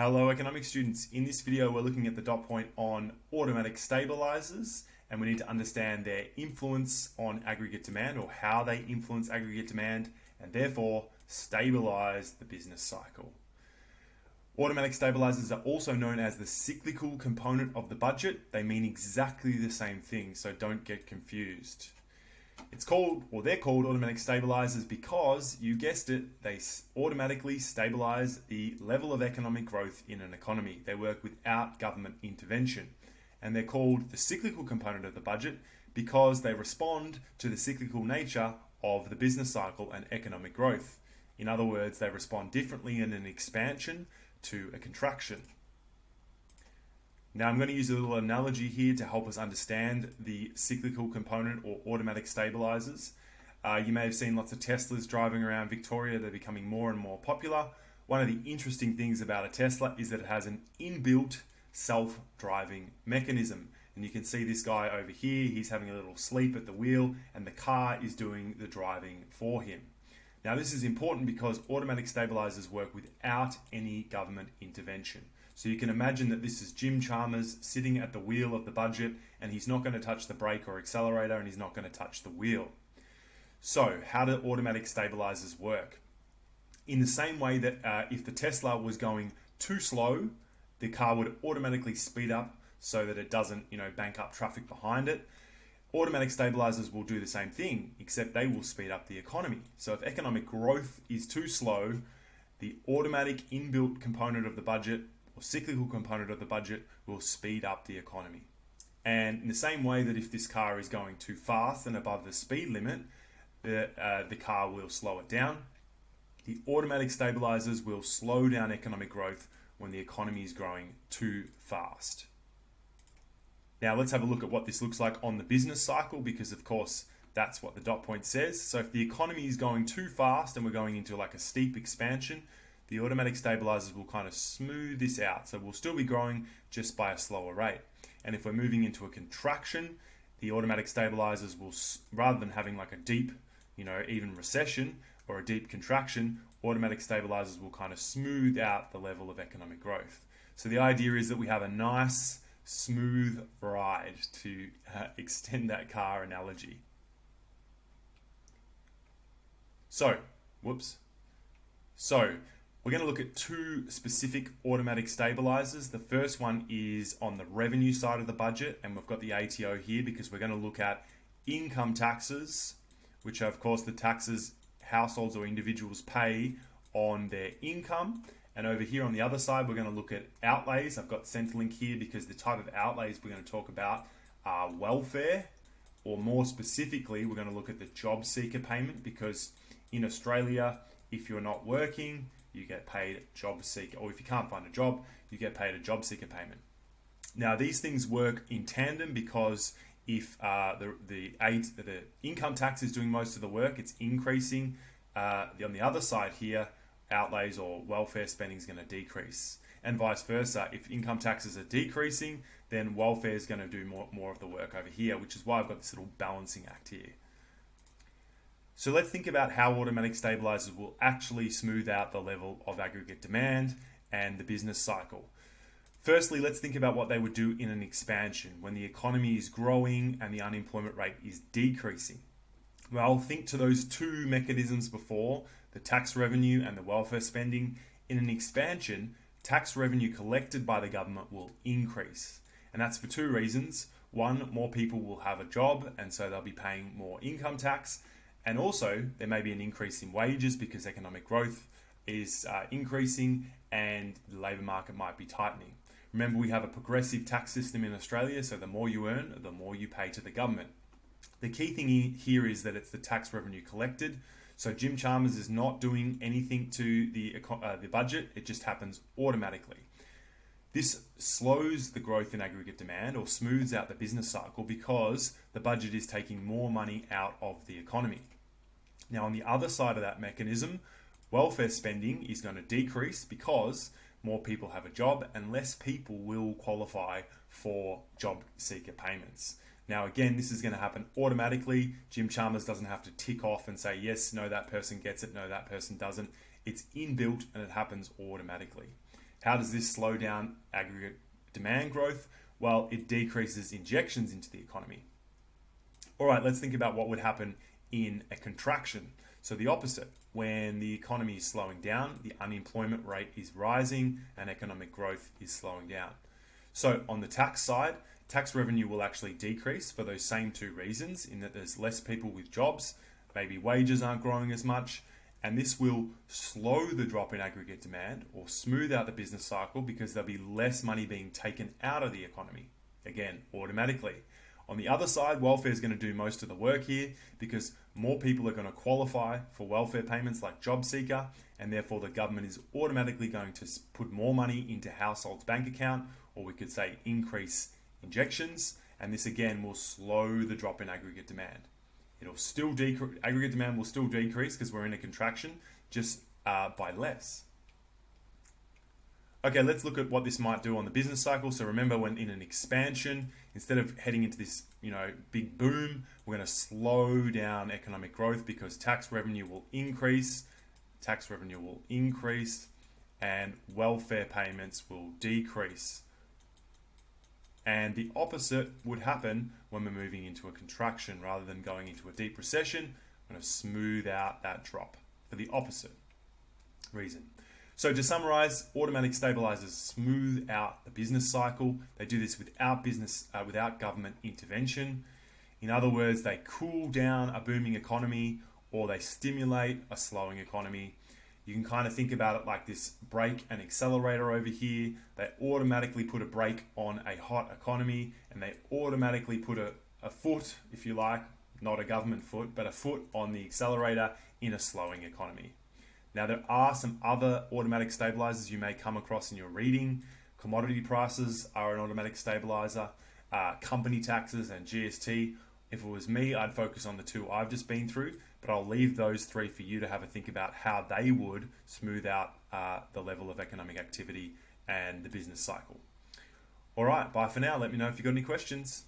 Hello economics students. In this video we're looking at the dot point on automatic stabilizers, and we need to understand their influence on aggregate demand, or how they influence aggregate demand and therefore stabilize the business cycle. Automatic stabilizers are also known as the cyclical component of the budget. They mean exactly the same thing, so don't get confused. They're called automatic stabilizers because, you guessed it, they automatically stabilize the level of economic growth in an economy. They work without government intervention. And they're called the cyclical component of the budget because they respond to the cyclical nature of the business cycle and economic growth. In other words, they respond differently in an expansion to a contraction. Now I'm going to use a little analogy here to help us understand the cyclical component or automatic stabilizers. You may have seen lots of Teslas driving around Victoria. They're becoming more and more popular. One of the interesting things about a Tesla is that it has an inbuilt self-driving mechanism. And you can see this guy over here, he's having a little sleep at the wheel and the car is doing the driving for him. Now this is important because automatic stabilizers work without any government intervention. So you can imagine that this is Jim Chalmers sitting at the wheel of the budget, and he's not going to touch the brake or accelerator, and he's not going to touch the wheel. So how do automatic stabilizers work? In the same way that if the Tesla was going too slow, the car would automatically speed up so that it doesn't, bank up traffic behind it. Automatic stabilizers will do the same thing, except they will speed up the economy. So if economic growth is too slow, the automatic inbuilt component of the budget or cyclical component of the budget will speed up the economy. And in the same way that if this car is going too fast and above the speed limit, the car will slow it down. The automatic stabilizers will slow down economic growth when the economy is growing too fast. Now let's have a look at what this looks like on the business cycle, because of course that's what the dot point says. So if the economy is going too fast and we're going into like a steep expansion, the automatic stabilizers will kind of smooth this out. So we'll still be growing just by a slower rate. And if we're moving into a contraction, the automatic stabilizers will, rather than having like a deep, even recession or a deep contraction, automatic stabilizers will kind of smooth out the level of economic growth. So the idea is that we have a nice, smooth ride, to extend that car analogy. So we're going to look at two specific automatic stabilizers. The first one is on the revenue side of the budget, and we've got the ATO here because we're going to look at income taxes, which are of course the taxes households or individuals pay on their income. And over here on the other side, we're going to look at outlays. I've got Centrelink here because the type of outlays we're going to talk about are welfare, or more specifically, we're going to look at the job seeker payment, because in Australia, if you're not working, you get paid job seeker, or if you can't find a job, you get paid a job seeker payment. Now these things work in tandem, because if the income tax is doing most of the work, it's increasing. On the other side here, outlays or welfare spending is going to decrease, and vice versa. If income taxes are decreasing, then welfare is going to do more of the work over here, which is why I've got this little balancing act here. So let's think about how automatic stabilizers will actually smooth out the level of aggregate demand and the business cycle. Firstly, let's think about what they would do in an expansion, when the economy is growing and the unemployment rate is decreasing. Well, think to those two mechanisms before, the tax revenue and the welfare spending. In an expansion, tax revenue collected by the government will increase. And that's for two reasons. One, more people will have a job, and so they'll be paying more income tax. And also, there may be an increase in wages because economic growth is increasing and the labour market might be tightening. Remember, we have a progressive tax system in Australia, so the more you earn, the more you pay to the government. The key thing here is that it's the tax revenue collected. So Jim Chalmers is not doing anything to the budget, it just happens automatically. This slows the growth in aggregate demand, or smooths out the business cycle, because the budget is taking more money out of the economy. Now on the other side of that mechanism, welfare spending is going to decrease because more people have a job and less people will qualify for job seeker payments. Now again, this is going to happen automatically. Jim Chalmers doesn't have to tick off and say, yes, no, that person gets it, no, that person doesn't. It's inbuilt and it happens automatically. How does this slow down aggregate demand growth? Well, it decreases injections into the economy. All right, let's think about what would happen in a contraction. So the opposite, when the economy is slowing down, the unemployment rate is rising and economic growth is slowing down. So on the tax side, tax revenue will actually decrease for those same two reasons, in that there's less people with jobs, maybe wages aren't growing as much, and this will slow the drop in aggregate demand or smooth out the business cycle because there'll be less money being taken out of the economy, again, automatically. On the other side, welfare is going to do most of the work here because more people are going to qualify for welfare payments like job seeker, and therefore the government is automatically going to put more money into households' bank account, or we could say increase injections, and this again will slow the drop in aggregate demand. It'll still decrease, aggregate demand will still decrease because we're in a contraction, just by less. Okay, let's look at what this might do on the business cycle. So remember, when in an expansion, instead of heading into this, big boom, we're going to slow down economic growth because tax revenue will increase, and welfare payments will decrease. And the opposite would happen when we're moving into a contraction. Rather than going into a deep recession, we're going to smooth out that drop for the opposite reason. So to summarize, automatic stabilizers smooth out the business cycle. They do this without government intervention. In other words, they cool down a booming economy or they stimulate a slowing economy. You can kind of think about it like this brake and accelerator over here. They automatically put a brake on a hot economy, and they automatically put a foot, if you like, not a government foot, but a foot on the accelerator in a slowing economy. Now, there are some other automatic stabilizers you may come across in your reading. Commodity prices are an automatic stabilizer, company taxes and GST. If it was me, I'd focus on the two I've just been through, but I'll leave those three for you to have a think about how they would smooth out the level of economic activity and the business cycle. All right, bye for now. Let me know if you've got any questions.